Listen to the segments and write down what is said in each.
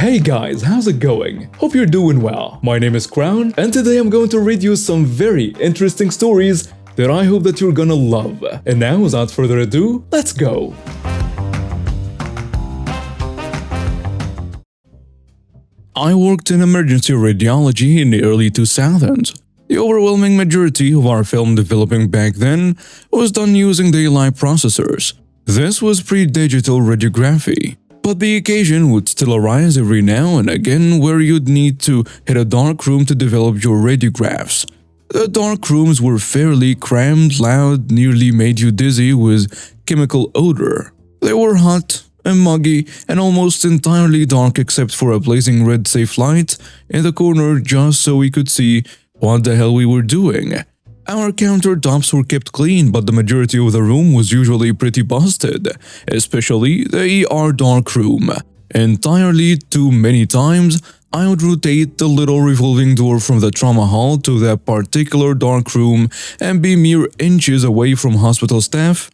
Hey guys, how's it going? Hope you're doing well. My name is Crown, and today I'm going to read you some very interesting stories that I hope that you're gonna love. And now, without further ado, let's go! I worked in emergency radiology in the early 2000s. The overwhelming majority of our film developing back then was done using daylight processors. This was pre-digital radiography. But the occasion would still arise every now and again where you'd need to hit a dark room to develop your radiographs. The dark rooms were fairly crammed, loud, nearly made you dizzy with chemical odor. They were hot and muggy and almost entirely dark except for a blazing red safe light in the corner just so we could see what the hell we were doing. Our countertops were kept clean, but the majority of the room was usually pretty busted, especially the ER dark room. Entirely too many times, I would rotate the little revolving door from the trauma hall to that particular dark room and be mere inches away from hospital staff,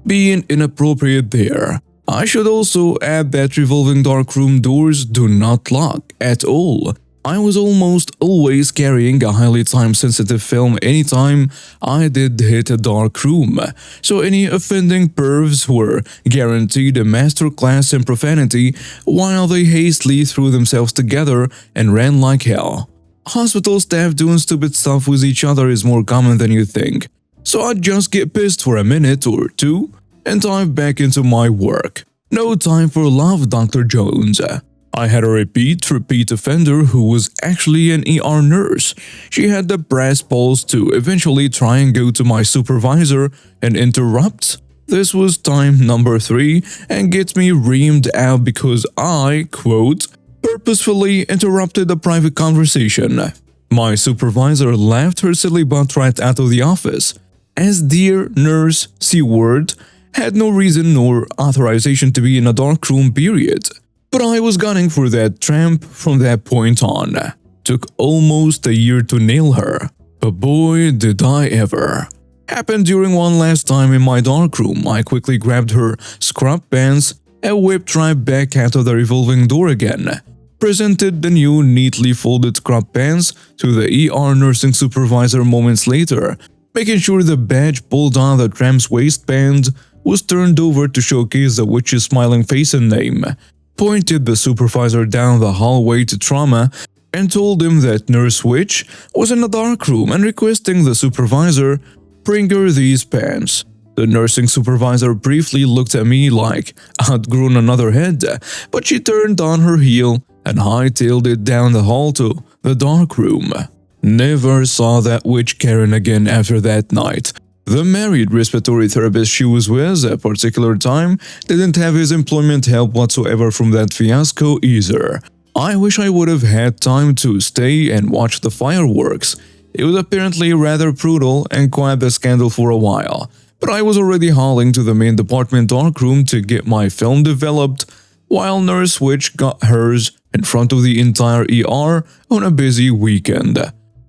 being inappropriate there. I should also add that revolving dark room doors do not lock at all. I was almost always carrying a highly time-sensitive film anytime I did hit a dark room, so any offending pervs were guaranteed a masterclass in profanity while they hastily threw themselves together and ran like hell. Hospital staff doing stupid stuff with each other is more common than you think, so I'd just get pissed for a minute or two and dive back into my work. No time for love, Dr. Jones. I had a repeat offender who was actually an ER nurse. She had the brass balls to eventually try and go to my supervisor and interrupt. This was time number 3 and get me reamed out because I, quote, purposefully interrupted a private conversation. My supervisor laughed her silly butt right out of the office, as dear nurse C-word had no reason nor authorization to be in a dark room, period. But I was gunning for that tramp from that point on. Took almost a year to nail her, but boy did I ever. Happened during one last time in my darkroom. I quickly grabbed her scrub pants and whipped right back out of the revolving door again. Presented the new neatly folded scrub pants to the ER nursing supervisor moments later, making sure the badge pulled on the tramp's waistband was turned over to showcase the witch's smiling face and name. Pointed the supervisor down the hallway to trauma and told him that Nurse Witch was in a dark room and requesting the supervisor bring her these pants. The nursing supervisor briefly looked at me like I'd grown another head, but she turned on her heel and hightailed it down the hall to the dark room. Never saw that witch Karen again after that night. The married respiratory therapist she was with at a particular time didn't have his employment help whatsoever from that fiasco either. I wish I would have had time to stay and watch the fireworks. It was apparently rather brutal and quite the scandal for a while, but I was already hauling to the main department darkroom to get my film developed, while Nurse Witch got hers in front of the entire ER on a busy weekend.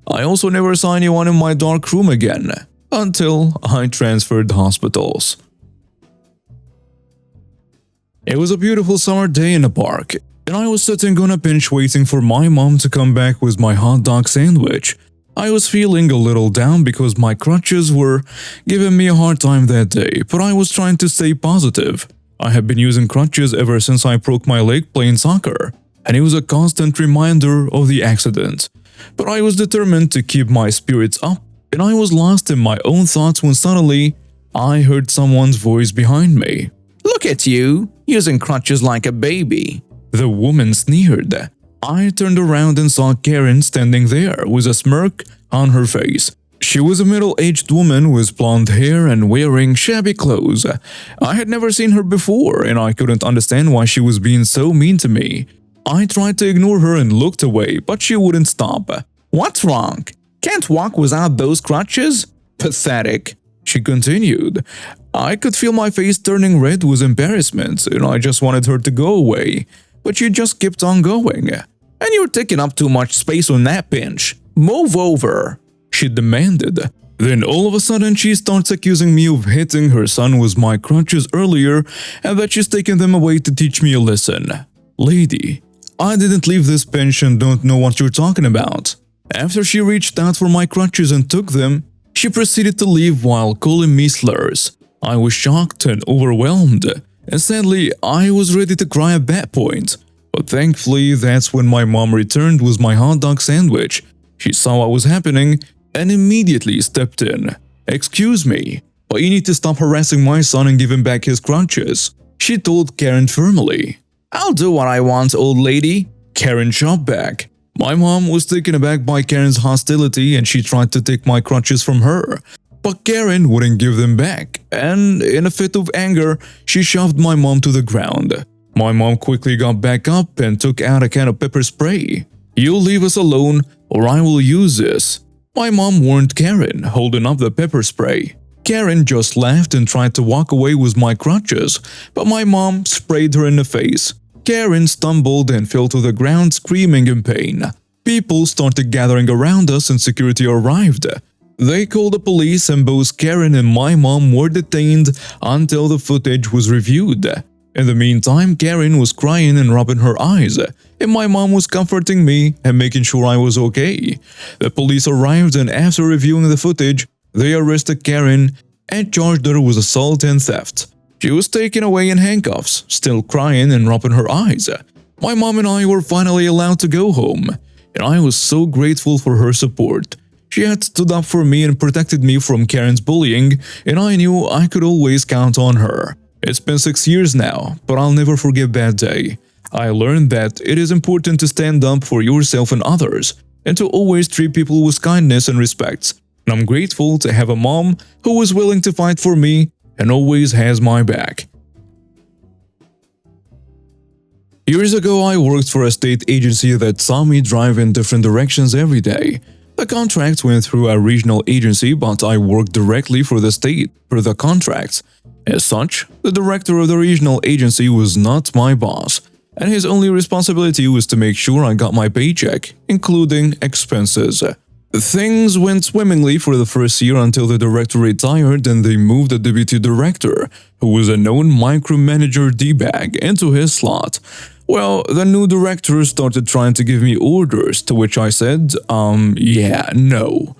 I also never saw anyone in my dark room again. Until I transferred hospitals. It was a beautiful summer day in the park, and I was sitting on a bench waiting for my mom to come back with my hot dog sandwich. I was feeling a little down because my crutches were giving me a hard time that day, but I was trying to stay positive. I have been using crutches ever since I broke my leg playing soccer, and it was a constant reminder of the accident. But I was determined to keep my spirits up, and I was lost in my own thoughts when suddenly I heard someone's voice behind me. "Look at you, using crutches like a baby." The woman sneered. I turned around and saw Karen standing there with a smirk on her face. She was a middle-aged woman with blonde hair and wearing shabby clothes. I had never seen her before, and I couldn't understand why she was being so mean to me. I tried to ignore her and looked away, but she wouldn't stop. "What's wrong? Can't walk without those crutches? Pathetic," she continued. I could feel my face turning red with embarrassment, and I just wanted her to go away, but she just kept on going. "And you're taking up too much space on that bench. Move over," she demanded. Then all of a sudden she starts accusing me of hitting her son with my crutches earlier and that she's taken them away to teach me a lesson. Lady, I didn't leave this bench and don't know what you're talking about. After she reached out for my crutches and took them, she proceeded to leave while calling me slurs. I was shocked and overwhelmed, and sadly, I was ready to cry at that point. But thankfully, that's when my mom returned with my hot dog sandwich. She saw what was happening and immediately stepped in. "Excuse me, but you need to stop harassing my son and give him back his crutches," she told Karen firmly. "I'll do what I want, old lady," Karen shot back. My mom was taken aback by Karen's hostility and she tried to take my crutches from her. But Karen wouldn't give them back, and in a fit of anger, she shoved my mom to the ground. My mom quickly got back up and took out a can of pepper spray. "You'll leave us alone, or I will use this," my mom warned Karen, holding up the pepper spray. Karen just laughed and tried to walk away with my crutches, but my mom sprayed her in the face. Karen stumbled and fell to the ground screaming in pain. People started gathering around us and security arrived. They called the police and both Karen and my mom were detained until the footage was reviewed. In the meantime, Karen was crying and rubbing her eyes, and my mom was comforting me and making sure I was okay. The police arrived and after reviewing the footage, they arrested Karen and charged her with assault and theft. She was taken away in handcuffs, still crying and rubbing her eyes. My mom and I were finally allowed to go home, and I was so grateful for her support. She had stood up for me and protected me from Karen's bullying, and I knew I could always count on her. It's been 6 years now, but I'll never forget that day. I learned that it is important to stand up for yourself and others, and to always treat people with kindness and respect. And I'm grateful to have a mom who was willing to fight for me and always has my back. Years ago, I worked for a state agency that saw me drive in different directions every day. The contract went through a regional agency, but I worked directly for the state for the contracts. As such, the director of the regional agency was not my boss, and his only responsibility was to make sure I got my paycheck, including expenses. Things went swimmingly for the first year until the director retired and they moved a deputy director, who was a known micromanager D-bag, into his slot. Well, the new director started trying to give me orders, to which I said, yeah, no.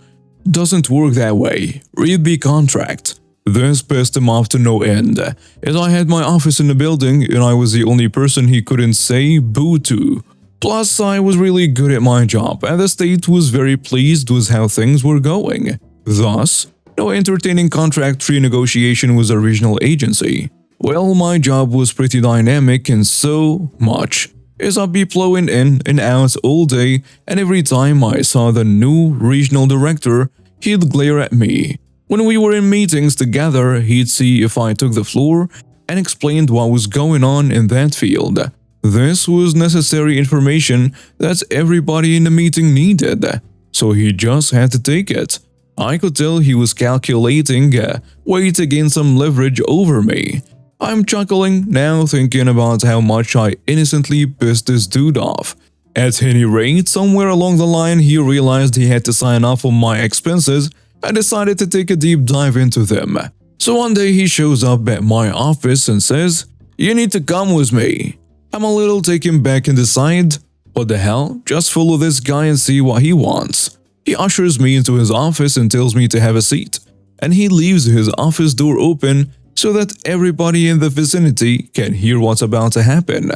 Doesn't work that way. Read the contract. This pissed him off to no end, as I had my office in the building and I was the only person he couldn't say boo to. Plus, I was really good at my job, and the state was very pleased with how things were going. Thus, no entertaining contract renegotiation with a regional agency. Well, my job was pretty dynamic and so much, as I'd be plowing in and out all day, and every time I saw the new regional director, he'd glare at me. When we were in meetings together, he'd see if I took the floor and explained what was going on in that field. This was necessary information that everybody in the meeting needed, so he just had to take it. I could tell he was calculating a way to gain some leverage over me. I'm chuckling now thinking about how much I innocently pissed this dude off. At any rate, somewhere along the line he realized he had to sign off on my expenses and decided to take a deep dive into them. So one day he shows up at my office and says, "You need to come with me." I'm a little taken back and decide, what the hell, just follow this guy and see what he wants. He ushers me into his office and tells me to have a seat, and he leaves his office door open so that everybody in the vicinity can hear what's about to happen.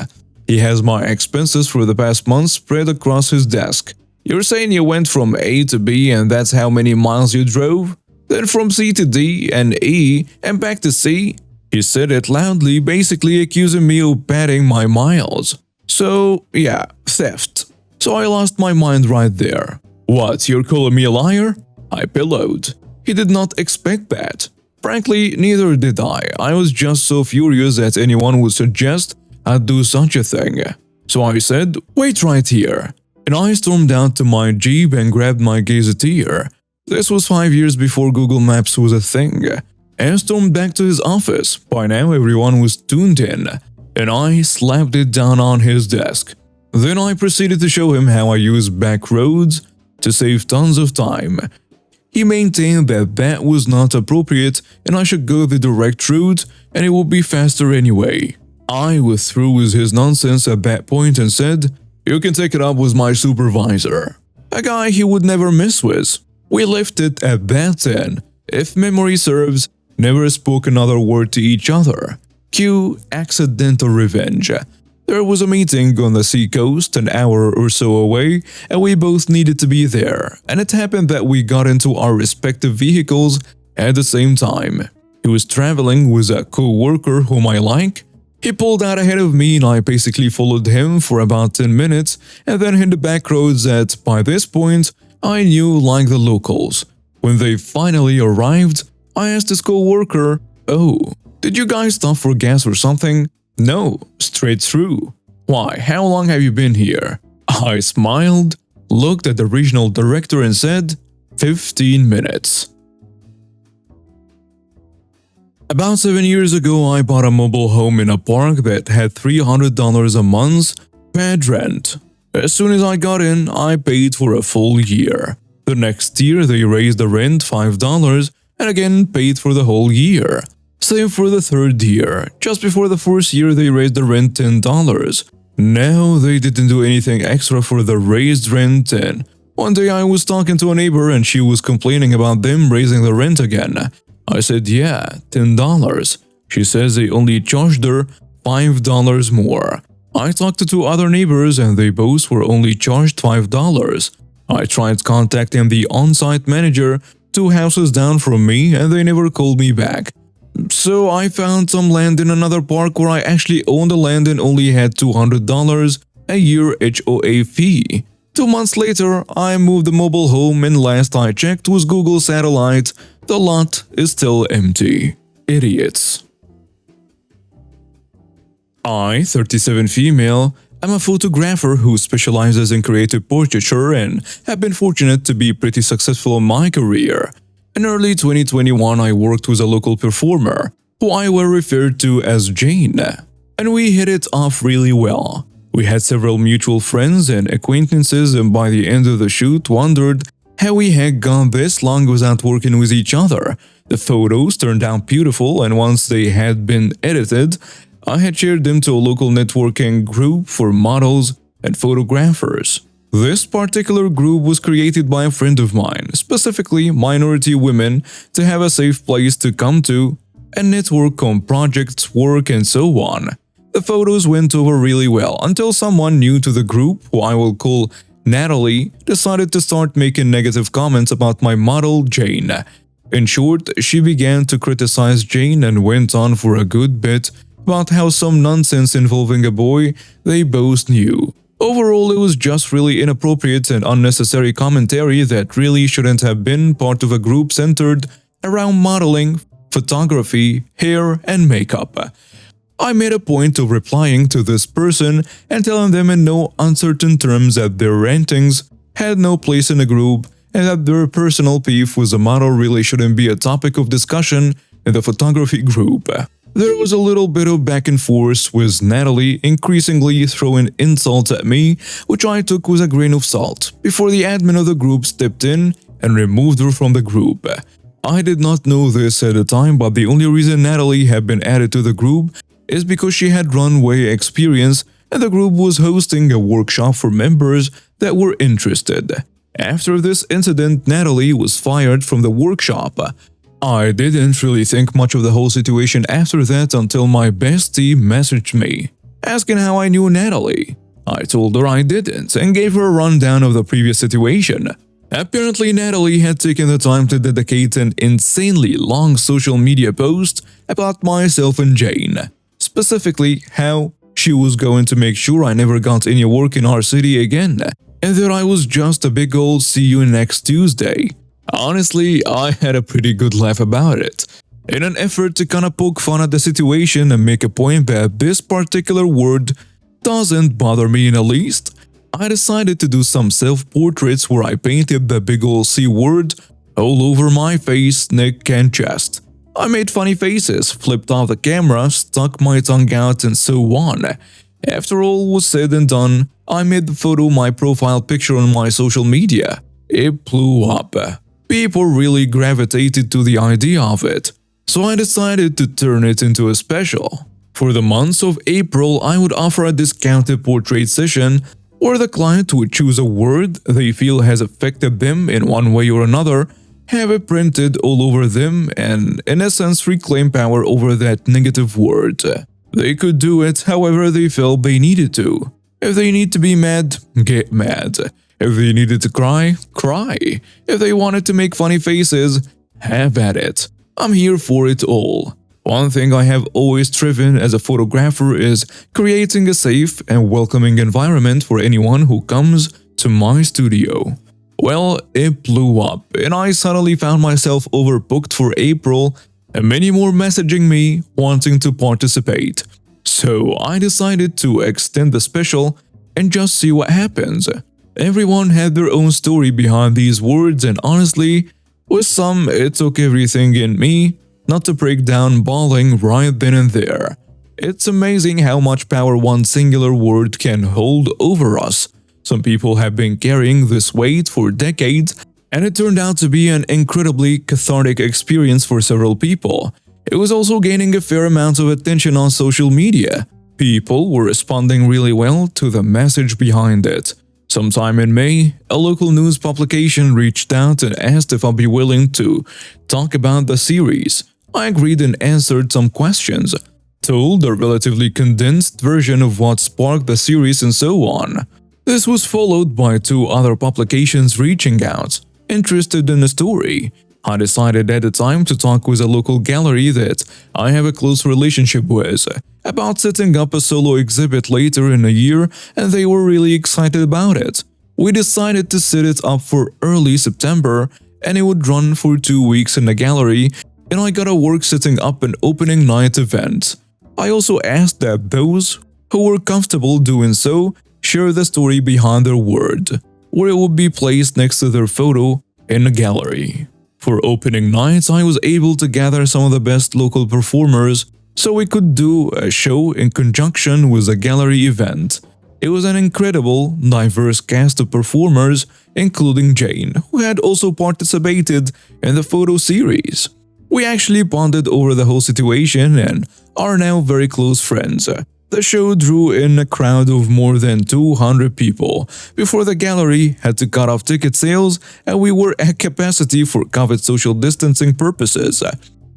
He has my expenses for the past month spread across his desk. "You're saying you went from A to B and that's how many miles you drove? Then from C to D and E and back to C?" He said it loudly, basically accusing me of padding my miles. So, yeah, theft. So I lost my mind right there. "What, you're calling me a liar?" I bellowed. He did not expect that. Frankly, neither did I. I was just so furious that anyone would suggest I'd do such a thing. So I said, "Wait right here." And I stormed out to my Jeep and grabbed my gazetteer. This was 5 years before Google Maps was a thing. And stormed back to his office. By now everyone was tuned in, and I slapped it down on his desk. Then I proceeded to show him how I use back roads to save tons of time. He maintained that that was not appropriate and I should go the direct route and it would be faster anyway. I withdrew with his nonsense at that point and said, You can take it up with my supervisor, a guy he would never mess with. We left it at that then. If memory serves, never spoke another word to each other. Cue accidental revenge. There was a meeting on the seacoast an hour or so away, and we both needed to be there, and it happened that we got into our respective vehicles at the same time. He was traveling with a co-worker whom I like. He pulled out ahead of me and I basically followed him for about 10 minutes and then hit the back roads that, by this point, I knew like the locals. When they finally arrived, I asked his co-worker, "Oh, did you guys stop for gas or something?" "No, straight through." "Why, how long have you been here?" I smiled, looked at the regional director and said, 15 minutes. About 7 years ago, I bought a mobile home in a park that had $300 a month paid rent. As soon as I got in, I paid for a full year. The next year, they raised the rent $5 and again paid for the whole year. Same for the third year. Just before the first year, they raised the rent $10. Now, they didn't do anything extra for the raised rent, and one day I was talking to a neighbor and she was complaining about them raising the rent again. I said, "Yeah, $10. She says they only charged her $5 more. I talked to two other neighbors and they both were only charged $5. I tried contacting the on-site manager 2 houses down from me and they never called me back. So I found some land in another park where I actually owned the land and only had $200 a year HOA fee. 2 months later, I moved the mobile home and last I checked with Google Satellite, the lot is still empty. Idiots. I, 37 female, am a photographer who specializes in creative portraiture and have been fortunate to be pretty successful in my career. In early 2021, I worked with a local performer, who I will refer to as Jane, and we hit it off really well. We had several mutual friends and acquaintances and by the end of the shoot wondered how we had gone this long without working with each other. The photos turned out beautiful and once they had been edited, I had shared them to a local networking group for models and photographers. This particular group was created by a friend of mine, specifically minority women, to have a safe place to come to and network on projects, work, and so on. The photos went over really well until someone new to the group, who I will call Natalie, decided to start making negative comments about my model, Jane. In short, she began to criticize Jane and went on for a good bit about how some nonsense involving a boy they both knew. Overall, it was just really inappropriate and unnecessary commentary that really shouldn't have been part of a group centered around modeling, photography, hair, and makeup. I made a point of replying to this person and telling them in no uncertain terms that their rantings had no place in the group and that their personal beef with the model really shouldn't be a topic of discussion in the photography group. There was a little bit of back and forth with Natalie increasingly throwing insults at me, which I took with a grain of salt, before the admin of the group stepped in and removed her from the group. I did not know this at the time, but the only reason Natalie had been added to the group is because she had runway experience and the group was hosting a workshop for members that were interested. After this incident, Natalie was fired from the workshop. I didn't really think much of the whole situation after that until my bestie messaged me, asking how I knew Natalie. I told her I didn't and gave her a rundown of the previous situation. Apparently, Natalie had taken the time to dedicate an insanely long social media post about myself and Jane, specifically how she was going to make sure I never got any work in our city again, and that I was just a big old see you next Tuesday. Honestly, I had a pretty good laugh about it. In an effort to kinda poke fun at the situation and make a point that this particular word doesn't bother me in the least, I decided to do some self-portraits where I painted the big ol' C word all over my face, neck, and chest. I made funny faces, flipped off the camera, stuck my tongue out, and so on. After all was said and done, I made the photo my profile picture on my social media. It blew up. People really gravitated to the idea of it, so I decided to turn it into a special. For the months of April, I would offer a discounted portrait session where the client would choose a word they feel has affected them in one way or another, have it printed all over them, and in essence reclaim power over that negative word. They could do it however they felt they needed to. If they need to be mad, get mad. If they needed to cry, cry. If they wanted to make funny faces, have at it. I'm here for it all. One thing I have always striven as a photographer is creating a safe and welcoming environment for anyone who comes to my studio. Well, it blew up, and I suddenly found myself overbooked for April and many more messaging me wanting to participate. So I decided to extend the special and just see what happens. Everyone had their own story behind these words, and honestly, with some it took everything in me not to break down bawling right then and there. It's amazing how much power one singular word can hold over us. Some people have been carrying this weight for decades, and it turned out to be an incredibly cathartic experience for several people. It was also gaining a fair amount of attention on social media. People were responding really well to the message behind it. Sometime in May, a local news publication reached out and asked if I'd be willing to talk about the series. I agreed and answered some questions, told a relatively condensed version of what sparked the series and so on. This was followed by 2 other publications reaching out, interested in the story. I decided at the time to talk with a local gallery that I have a close relationship with about setting up a solo exhibit later in the year, and they were really excited about it. We decided to set it up for early September, and it would run for 2 weeks in the gallery, and I got to work setting up an opening night event. I also asked that those who were comfortable doing so share the story behind their word, where it would be placed next to their photo in the gallery. For opening nights, I was able to gather some of the best local performers so we could do a show in conjunction with a gallery event. It was an incredible, diverse cast of performers, including Jane, who had also participated in the photo series. We actually bonded over the whole situation and are now very close friends. The show drew in a crowd of more than 200 people before the gallery had to cut off ticket sales, and we were at capacity for COVID social distancing purposes.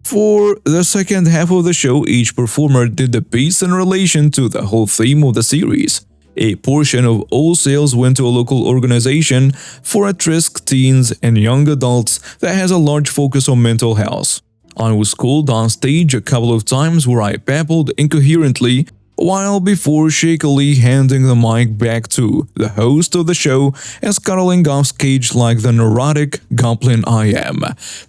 For the second half of the show, each performer did a piece in relation to the whole theme of the series. A portion of all sales went to a local organization for at-risk teens and young adults that has a large focus on mental health. I was called on stage a couple of times where I babbled incoherently, while before shakily handing the mic back to the host of the show and scuttling off stage like the neurotic goblin I am.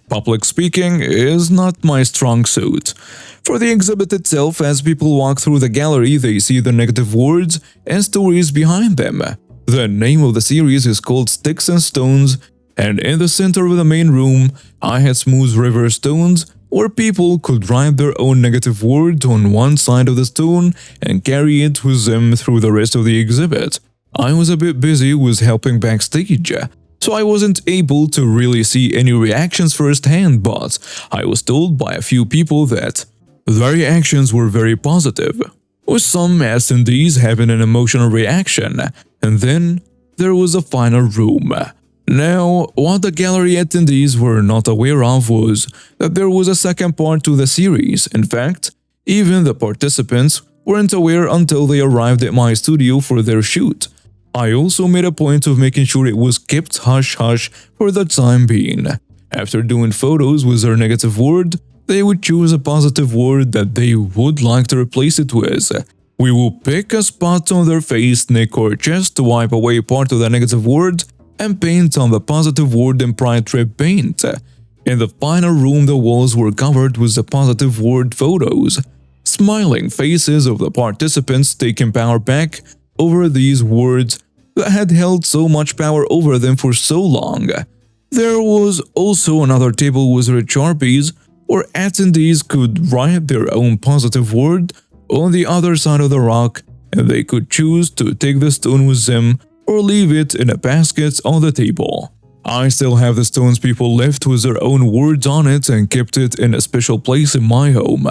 Public speaking is not my strong suit. For the exhibit itself, as people walk through the gallery, they see the negative words and stories behind them. The name of the series is called Sticks and Stones, and in the center of the main room, I had smooth river stones where people could write their own negative word on one side of the stone and carry it with them through the rest of the exhibit. I was a bit busy with helping backstage, so I wasn't able to really see any reactions firsthand, but I was told by a few people that the reactions were very positive, with some attendees having an emotional reaction, and then there was a final room. Now, what the gallery attendees were not aware of was that there was a second part to the series. In fact, even the participants weren't aware until they arrived at my studio for their shoot. I also made a point of making sure it was kept hush-hush for the time being. After doing photos with their negative word, they would choose a positive word that they would like to replace it with. We will pick a spot on their face, neck or chest to wipe away part of the negative word and paint on the positive word in Pride Trip paint. In the final room, the walls were covered with the positive word photos, smiling faces of the participants taking power back over these words that had held so much power over them for so long. There was also another table with red Sharpies where attendees could write their own positive word on the other side of the rock, and they could choose to take the stone with them or leave it in a basket on the table. I still have the stones people left with their own words on it and kept it in a special place in my home.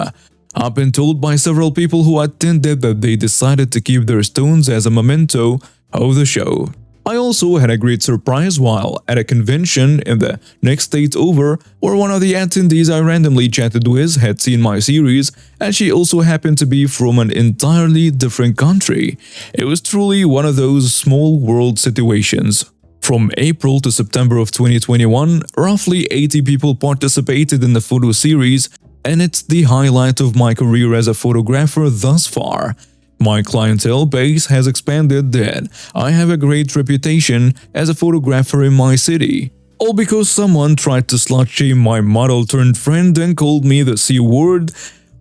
I've been told by several people who attended that they decided to keep their stones as a memento of the show. I also had a great surprise while at a convention in the next state over, where one of the attendees I randomly chatted with had seen my series, and she also happened to be from an entirely different country. It was truly one of those small world situations. From April to September of 2021, roughly 80 people participated in the photo series, and it's the highlight of my career as a photographer thus far. My clientele base has expanded and I have a great reputation as a photographer in my city. All because someone tried to slut-shame my model-turned-friend and called me the C word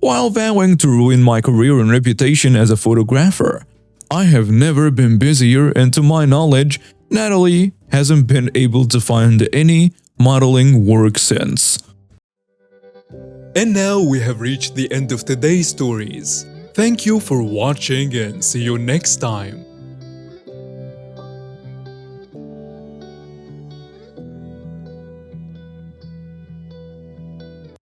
while vowing to ruin my career and reputation as a photographer. I have never been busier, and to my knowledge, Natalie hasn't been able to find any modeling work since. And now we have reached the end of today's stories. Thank you for watching and see you next time.